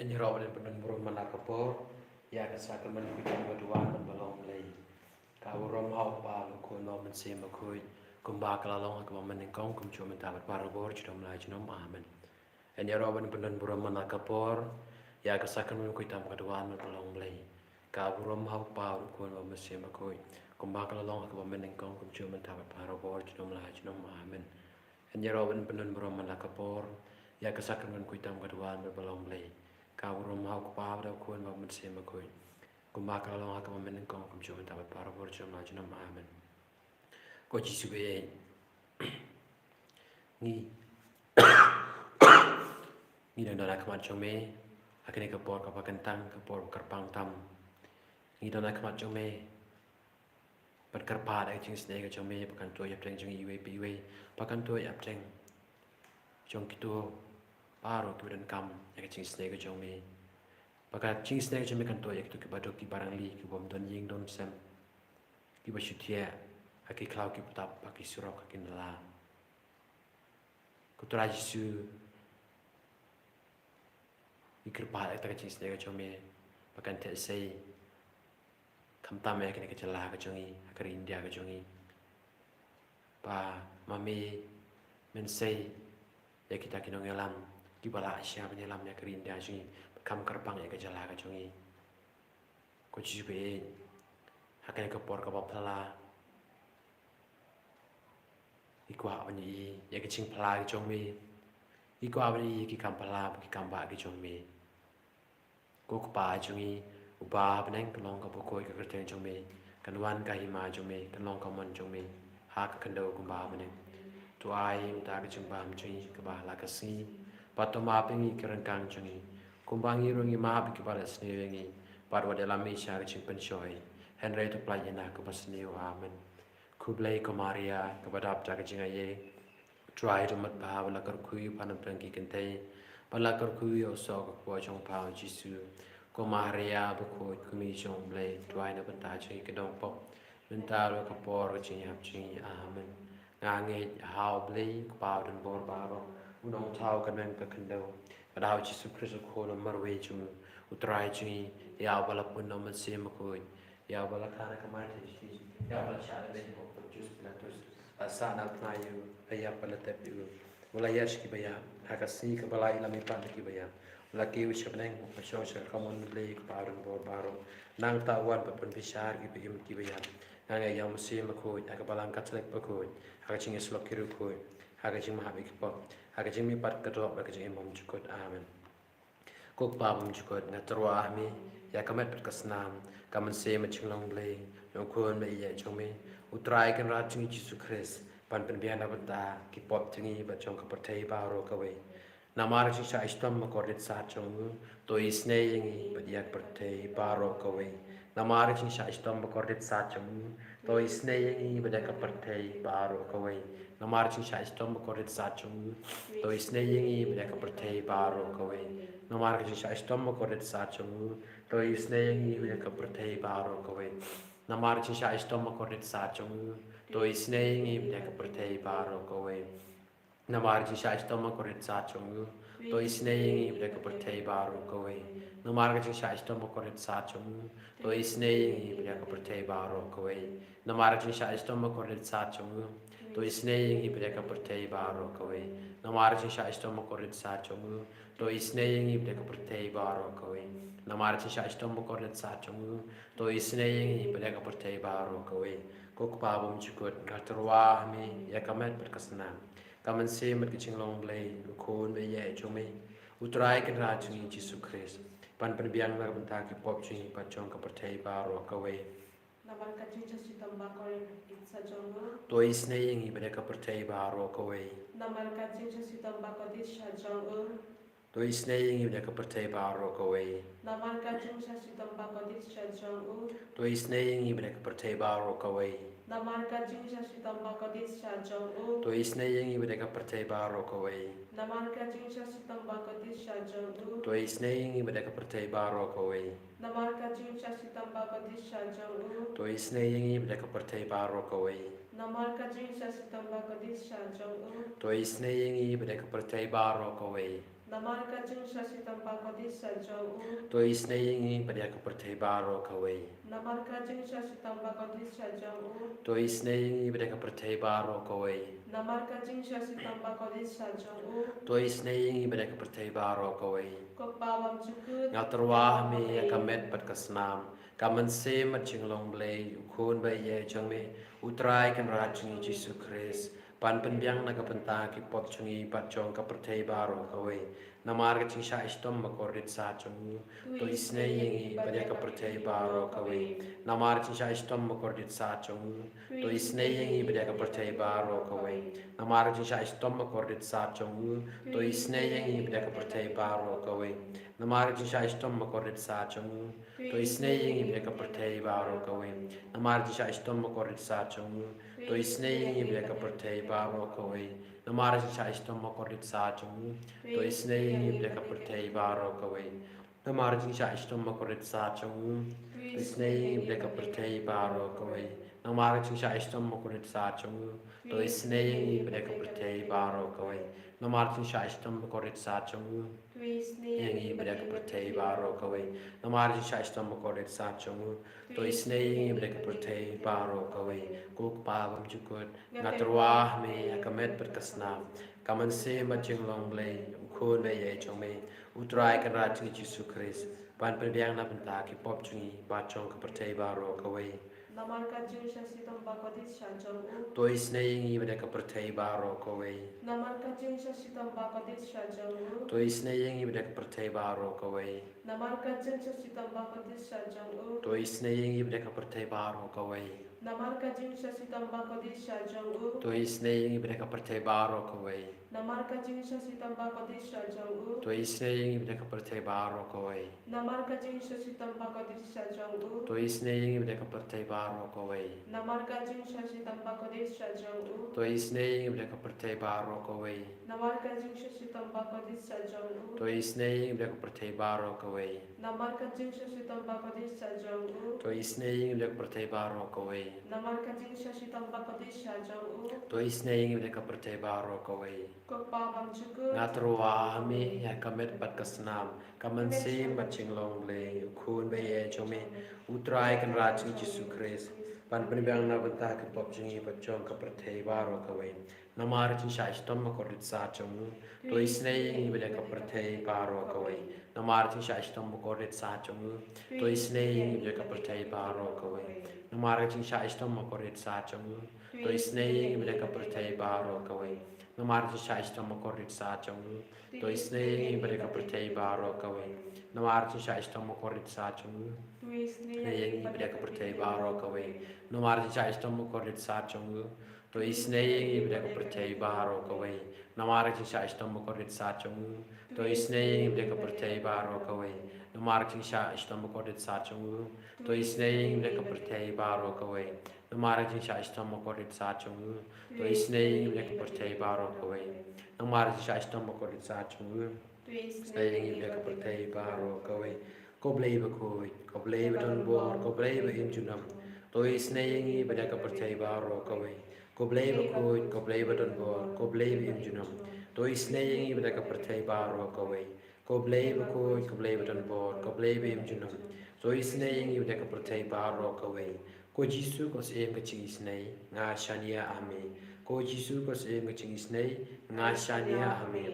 Enjero dan penan burung manakapor ya kasakan man kujan baduan man balong lay kau rom hau pa lu ko no man se ma koi kumba kala long ka man kong kum chu man ta par bor chum la chum amen enjero dan penan burung manakapor ya kasakan man kuitam baduan man balong lay kau rom hau pa lu ko no man se ma koi kumba kala long ka man kong kum chu man ta par bor chum la chum amen enjero dan penan burung manakapor ya kasakan man kuitam baduan man balong lay kau rom hau pa da ko no man se ma koi kumba kala long ka man kong kum chu man ta par bor chum la chum amen ko chi su be ni ni dan dana kamat chong me akene ka por ka pakantang ka por karpang tam ni dana kamat chong me pat karpa da ching sne ka chong me pakan to yap teng chong i we pi we pakan to yap teng chong ki to paro ki dan kam ya ka ching sne ka chong me pakat ching sne ka chong me kan to yak to ki badok ki barang li ki bom don ying don sem ki ba shutia aki klau ki patap aki surok aki nala ko to Yesu ikerpa ek tak ching sne ka chong me pakan te sei kam tam ya kene ka chala ka chong i akari India ka chong i pa mami men sei ya kita kinong yalam ki bala Asia penyelam ya kari India chong i kam karpang ya ka chala ka chong i ko chi be hakane ka por ka ba phala ikwa ani ya ka ching phala ka chong me ikwa ani ki kam phala ki kam ba ki chong me ko pa chong i uba beneng kelong ka pokoi ka kerteng chong me kan wan ka hima chong me kan long ka mon chong me ha ka kando ku ba beneng tu ai ta ka chong bam chong ka ba la ka si patoma pengi kerang kang chong i kumbangi rungi ma bi ka ba la sne wengi par wa de la me sha ka ching pen choi henry to play na ka ba sne amen kublai ko maria ka ba dap ta ka ching ai try to mat ba la kar khui panam tang ki kan tai pala kar khui o so ka ko chong pa jisu ko maria bu ko kumi chong blai try na ban ta chi ka dong pok men ta ro ka por chi hap chi amen nga nge how blai ka pa dan bor ba ro unong thao kan men ka kan do ka dau jisu christ ko no mar we chu utrai chi ya bala pun no man se ma ko ya bala ka na ka mar chi ya bala cha le ko jus platus asana tnayu aya pala tep yu wala yash ki baya hakasi ka bala ila mi pan ki baya wala ki wish beneng pa sho sha kamon le ka parun bor baro nang ta wan pa pun bishar ki bim ki baya nang ya yam se ma ko ka balang ka tlek pa ko ha ching is lok ki ru ko ha ching ma ha bi ki pa ha ching mi pat ka drop ka ching mom chukot amen ko pa mom chukot na trwa mi ya kamet pat kasnam kaman se ma ching long le no ko me ya chong me utrai kan ra ching Jesus Christ pan pen bian na bata ki pop tingi ba chong ka pathai ba ro ka we na mar chi sa istam ma kordit sa chong to isne yingi ba dia pathai ba ro ka we na mar chi sa istam ma kordit sa chong to isne yingi ba dia ka pathai ba ro ka we na mar chi sa istam ma kordit sa chong to isne yingi ba dia ka pathai ba ro ka we na mar chi sa istam ma kordit sa chong to isne yingi ba dia ka pathai ba ro ka we na mar chi sa istam ma kordit sa chong to isnei ngi bde ka perthei baro ko we na mar chi sha istom ma korit sa chung to isnei ngi bde ka perthei baro ko we na mar chi sha istom ma korit sa chung to isnei ngi bde ka perthei baro ko we na mar chi sha istom ma korit sa chung to isnei ngi bde ka perthei baro ko we na mar chi sha istom ma korit sa chung to isnei ngi bde ka perthei baro ko we na mar chi sha istom ma korit sa chung to isnei ngi bde ka perthei baro ko we ko pa bom chukot ka terwa mi ya kamet per kasna kaman se mat ki chinglong blai kon me ye chome utrai kan ra chung Jesus Christ pan pan biang na ban ta ki pop chung pa chong ka perthei ba ro ka we na ban ka Jesus sitamba ko sa jong to isne yingi ba ka perthei ba ro ka we na man ka Jesus sitamba ko dis sa jong to isne yingi ba ka perthei ba ro ka we na man ka Jesus sitamba ko dis sa jong to isne yingi ba ka perthei ba ro ka we na man ka Jesus sitamba ko dis sa jong to isne yingi ba ka perthei ba ro ka we na man ka Jesus sitamba ko dis sa jong to isne yingi ba ka perthei ba ro ka we na man ka Jesus sitamba ko dis sa jong to isne yingi ba ka perthei ba ro ka we na man ka Jesus sitamba ko dis sa jong to isne yingi ba ka perthei ba ro ka we na Namarka jing shasi tambako disa jong u. To isnei pada ka pertai baro kawai. Namarka jing shasi tambako disa jong u. To isnei pada ka pertai baro kawai. Namarka jing shasi tambako disa jong u. To isnei pada ka pertai baro kawai. Kok bawam cukut. Ngaterwah me kamet pat kasnam. Kaman se mat jinglong blei ukun bai ye jang me utrai kan rajing Yesus Kristus. Pan penbiang na kapenta ki pop chungi pat jong ka pertai baro kawai. Namar ka chingsha istom makorit sa chung. To isnei yengi pada ka pertai baro kawai. Namar chingsha istom makorit sa chung. To isnei yengi pada ka pertai baro kawai. Namar chingsha istom makorit sa chung. To isnei yengi pada ka pertai baro kawai. Namar chingsha istom makorit sa chung. To isnei yengi pada ka pertai baro kawai. Namar chingsha istom makorit sa chung. To isnei yengi pada ka pertai baro kawai. Namar chingsha istom makorit sa chung. To isnei yengi pada ka pertai baro kawai. Namar chingsha istom makorit sa chung. To isnei yengi pada ka pertai baro kawai. Namar chingsha istom makorit sa chung. To isnei yengi pada ka pertai baro kawai. Namar chingsha istom makorit sa chung. Yengi pada ka pertai baro kawai. Namar chingsha istom makorit sa chung. To isnei yengi pada ka pertai baro kawai. Kuk pawam jukut ngaterwah me akamet berkasnam. Kaman se macing long blei ukun me ye chong me utrai kan rajing Yesus Kristus. Pan penbiang na benta ki pop chungi bachong ka pertai baro kawai. Namarka jing shasi tambako disa jong u. To isnei yengi pada ka pertai baro kawai. Namarka jing shasi tambako disa jong u. To isnei yengi pada ka pertai baro kawai. Namarka jing shasi tambako disa jong u. To isnei yengi pada ka pertai baro kawai. Namarka jing shasi tambako disa jong u. To isnei yengi pada ka pertai baro kawai. Namarka jing shasi tambako disa jong u. To isnei yengi pada ka pertai baro kawai. Namarka jing shasi tambako disa jong u. To isnei yengi pada ka pertai baro kawai. Namarka jing shasi tambako disa jong u. To isnei yengi pada ka pertai baro kawai. Namarka jing shasi tambako disa jong u. To isnei yengi pada ka pertai baro kawai. Namarka jing shasi tambako disa jong u. To isnei yengi pada ka pertai baro kawai. Namarka jing shasi tambako disa jong u. To isnei yengi pada ka pertai baro kawai. Kok pawam cukut. Ngaterwah me ya kamet pat kasnam. Kaman se macing long blei ukun bai ye chong me utrai kan rajing Yesus Kristus. Pan penbiang na benta ki pop chungi pat jong ka pertai baro kawai. Namar chingsha istom makorit sa chung. To isnei yengi pada ka pertai baro kawai. Namar chingsha istom makorit sa chung. To isnei yengi pada ka pertai baro kawai. Namar chingsha istom makorit sa chung. To isnei yengi pada ka pertai baro kawai. Namar chingsha istom makorit sa chung. To isnei yengi pada ka pertai baro kawai. Namar chingsha istom makorit sa chung. Yengi pada ka pertai baro kawai. Namar chingsha istom makorit sa chung. To isnei yengi pada ka pertai baro kawai. Namar chingsha istom makorit sa chung. To isnei yengi pada ka pertai baro kawai. Namar chingsha istom makorit sa chung. To isnei yengi pada ka pertai baro kawai. Namar chingsha istom makorit sa chung. To isnei yengi pada ka pertai baro kawai. Namar chingsha istom makorit sa chung. Isnei yengi pada ka pertai baro kawai. Ko blei ba koi, ko blei ba don bor, ko blei ba injunam. To isnei yengi pada ka pertai baro kawai. Ko blei ba koi, ko blei ba don bor, ko blei ba injunam. To isnei yengi pada ka pertai baro kawai. Ko blei ba koi, ko blei ba don bor, ko blei ba injunam. To isnei yengi pada ka pertai baro kawai. Ko Jisu ko se ka ching isnei nga shania ame. Ko Jisu ko se ka ching isnei nga shania ame.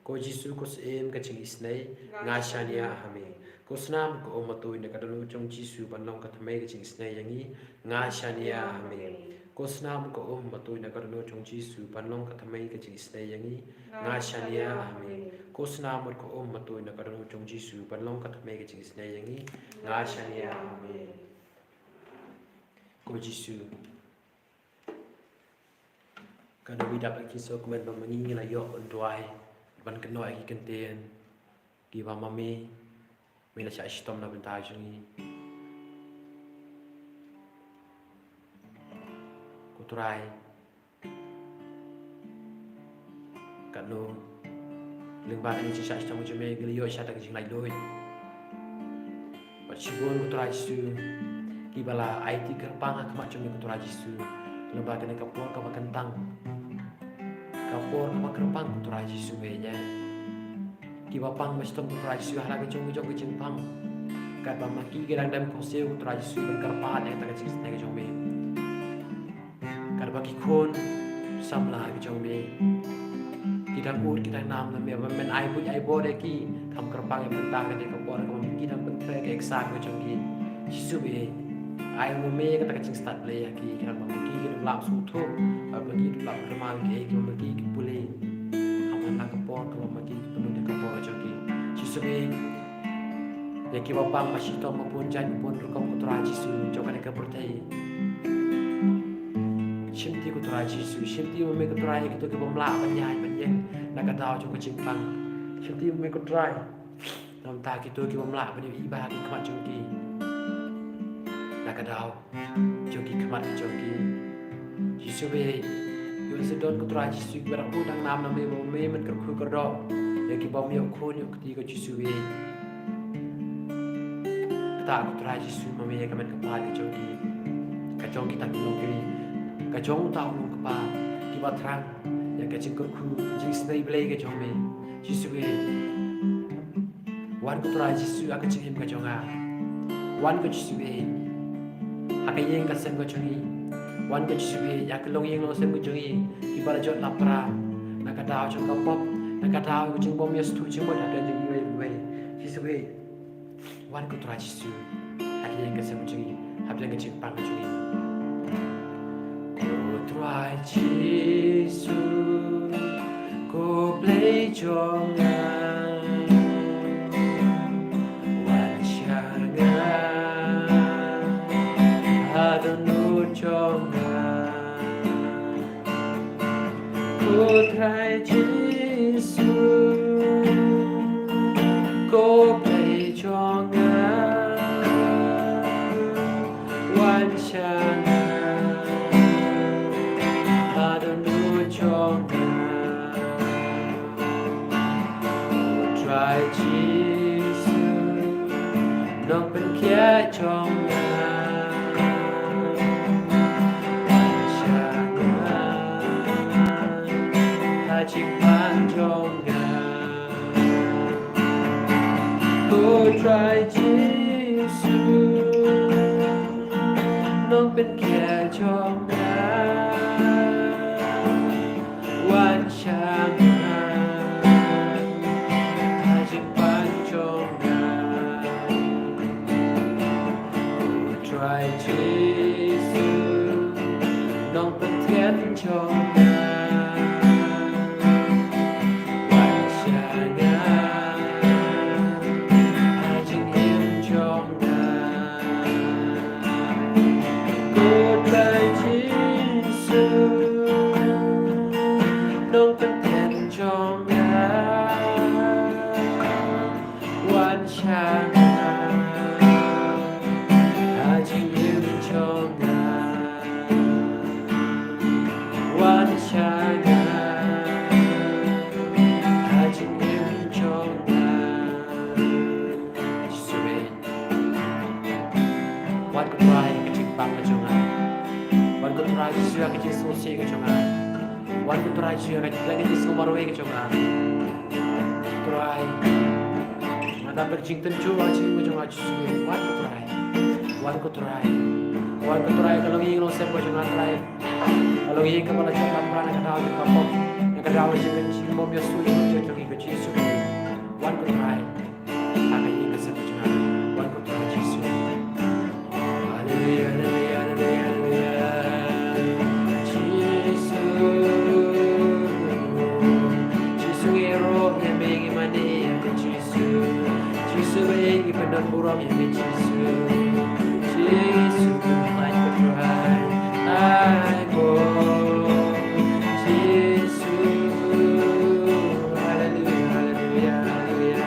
Ko Jisu ko se ka ching isnei nga shania ame. Ko snam ko omatoi na kadalo chong Jisu banlong ka thamai ka ching isnei yangi nga shania ame. Ko snam ko omatoi na kadalo chong Jisu banlong ka thamai ka ching isnei yangi nga shania ame. Ko snam ko omatoi na kadalo chong Jisu banlong ka thamai ka ching isnei yangi nga shania ame. Ko Jisu kada widak aki so kemen mangingi la yo ontuai ban keno aki kentien di ba mami mila sha istom na bentajungi ko turai kanu lingba ni sha istom jume gili yo sha tak jing lai loi ba chibon ko turai su Kibala IT kerpang ak macam ni kutura Jisu. Lembah kena kapur kapa kentang. Kapur kapa kerpang kutura Jisu beja. Kiba pang mas tom Putra Yesus hala ke jong ke pang. Kat ba maki ke dang ko seu Putra Yesus berkarpat yang tak cing ke jong me. Kat ba ki khon samla ke jong me. Kita ut kita nam na me men ai bo de ki tham kerpang yang mentang ke ko por ko kita pentre ke eksa ke jong ki. Yesus be ai mo me ka tak cing start le ki kita ba maki ke lap su tho ba maki lap kermang ke ki maki ki pule. Aman ka por ko maki penuh de ka por jong ki. Yesus be ya ki bapang masih to maupun jan pun rukam Putra Yesus jokan ka pertai. Shimti Putra Yesus shimti me ka trai ki to ki bamla panjai panjang nak ka dau jong ka cimpang. Shimti me ka trai nam ta ki to ki bamla pan iba ki kmat jong ki. Nak ka dau jong ki kmat jong ki. Yesus be yo sedon Putra Yesus berang udang nam na me man ka khu ka do. Ya ki bam yo khon yo ki ka Yesus be ta Putra Yesus mami ya kamen kapa ke jongi ka jongi ta nong kiri ka jong ta nong kapa ki ba tran ya ka jing ku jing snai blai ke jong me Yesus we wan Putra Yesus aka jing ka jonga wan ko Yesus we aka yeng ka sen ko jongi wan ko Yesus we ya ka long yeng lo sen ko jongi ki ba jot lapra na ka daw jong ka pop na ka daw jing bom yes tu jing mo da jing we Yesus we wan ko Putra Yesus ada yang kesem curi ada yang kecimpang curi Putra Yesus ko play jongan wan syangan ada nu jongan Putra Yesus ko play jongan Putra Yesus nong pen kia jongan syangan hajik pan jongan Putra Yesus nong pen kia jongan wan syangan hajik pan jongan Putra Yesus nong pen tian jongan wan syangan hajik him jongan Putra Yesus nong pen tian jongan wan syangan hajik him jongan wan syangan hajik him jongan Yesus wan ko try ka cimpang ka jongan wan ko try Yesus ka Yesus ka jongan wan ko try Yesus ka Yesus ko marwe ka jongan try mata berjing tenju ajing ka jongan Yesus wan ko try kalau ingin lo sep ka jongan try kalau ingin ka pala jongan pra na kadaw ka pop na kadaw jing bom Yesus ka jongi ka Yesus wan ko try aka ingin ka sep ka jongan wan ko try Yesus haleluya haleluya haleluya Yesus ero yang bengi mani Yesus bengi penan burang yang Yesus mai berdoa aku Yesus haleluya haleluya haleluya haleluya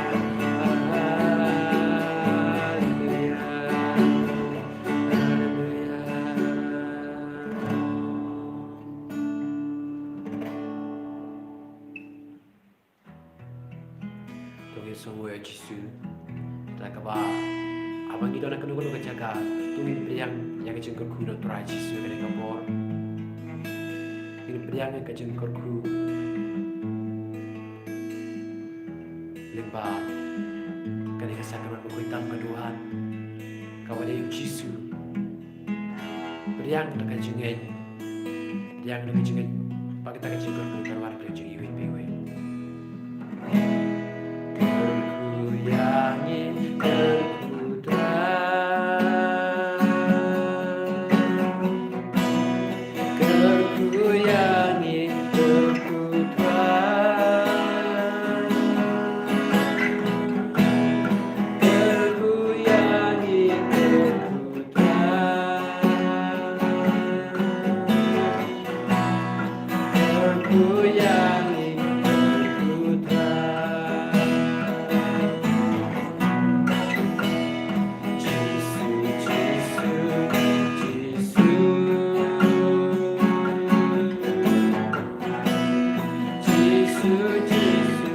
Tuhan semua Yesus tak kaba abang kita nak kena jaga Tuhan yang kecengker ku nak Putra Yesus kena kapor ini yang kecengker ku ba kani kasakaran ko itam kaduhan kawali yung Jisu Riang na kajingin Riang na kajingin pag kita kajingin ko karwar ko yung iwi piwi Kerkuyangi kerkudra Kerkuyangi kerkudra Kerkuyangi kerkudra Kerkuyangi kerkudra Jisu Jisu Jisu Jisu Jisu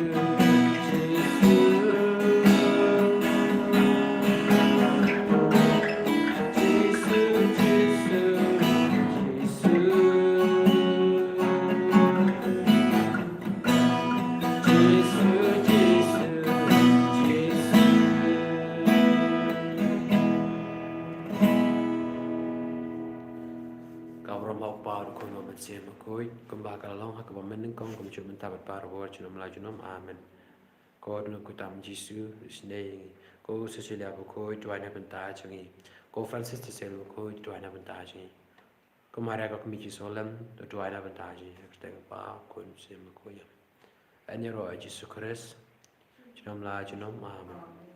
Kau mau paru kau mau mencium kau, kau bakal long hak kau meneng kau kau cuma tabat paru buat cuma melaju nom amen. Kau dulu kau tam Jisu sendiri, kau sesuai apa kau tuan yang bentar cengi, kau Francis terselu kau tuan yang bentar cengi. Kau mari kau kami Solam tuan yang bentar cengi, kita kau kau mencium kau ya. Ini roh Yesus Kristus, cuma melaju nom amen.